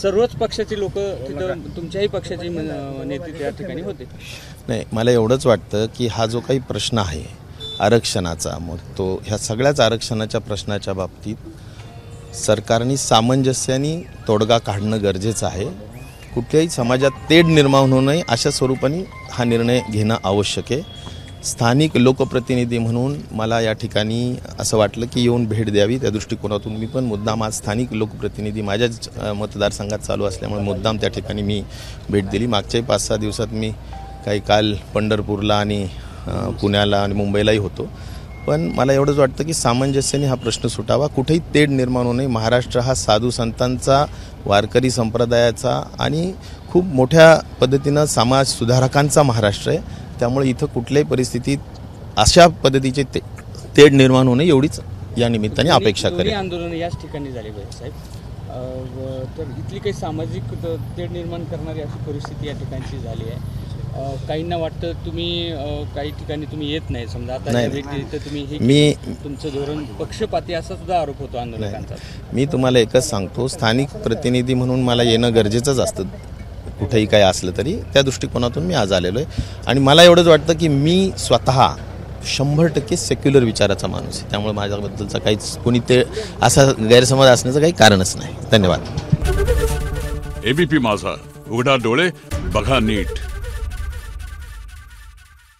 सर्वच पक्षाचे लोक तिथं तुमच्याही पक्षाचे नेते त्या ठिकाणी होते. नाही, मला एवढंच वाटतं की हा जो काही प्रश्न आहे आरक्षणाचा, मग तो ह्या सगळ्याच आरक्षणाच्या प्रश्नाच्या बाबतीत सरकारने सामंजस्याने तोडगा काढणं गरजेचं आहे. कुठल्याही समाजात तेढ निर्माण होऊ नये अशा स्वरूपाने हा निर्णय घेणं आवश्यक आहे. स्थानिक लोकप्रतिनिधी म्हणून मला या ठिकाणी असं वाटलं की येऊन भेट द्यावी. त्या दृष्टिकोनातून मी पण मुद्दाम आज स्थानिक लोकप्रतिनिधी माझ्याच मतदारसंघात चालू असल्यामुळे मुद्दाम त्या ठिकाणी मी भेट दिली. मागच्याही 5-6 दिवसात मी काही काल पंढरपूरला आणि पुण्याला आणि मुंबईलाही होतो. पण मला एवढंच वाटतं की सामंजस्याने हा प्रश्न सुटावा, कुठेही तेढ निर्माण होऊ नये. महाराष्ट्र हा साधू संतांचा, वारकरी संप्रदायाचा आणि खूप मोठ्या पद्धतीनं समाज सुधारकांचा महाराष्ट्र आहे. त्यामुळे इथं कुठल्याही परिस्थितीत अशा पद्धतीचे तेढ निर्माण होणे एवढीच या निमित्ताने अपेक्षा करेल. आंदोलन याच ठिकाणी झाले साहेब, तर इथली काही सामाजिक तेढ निर्माण करणारी अशी परिस्थिती या ठिकाणची झाली आहे. काहींना वाटतं तुम्ही काही ठिकाणी तुम्ही येत नाही, समजा आता तुम्ही तुमचं धोरण पक्षपाती असा सुद्धा आरोप होतो आंदोलकांचा. मी तुम्हाला एकच सांगतो, स्थानिक प्रतिनिधी म्हणून मला येणं गरजेचंच असतं कुठेही काय असलं तरी. त्या दृष्टिकोनातून मी आज आलेलो आहे आणि मला एवढंच वाटतं की मी स्वतः 100% सेक्युलर विचाराचा माणूस आहे. त्यामुळे माझ्याबद्दलचा काहीच कोणी ते असा गैरसमज असण्याचं काही कारणच नाही. धन्यवाद. एबीपी माझा, उघडा डोळे बघा नीट.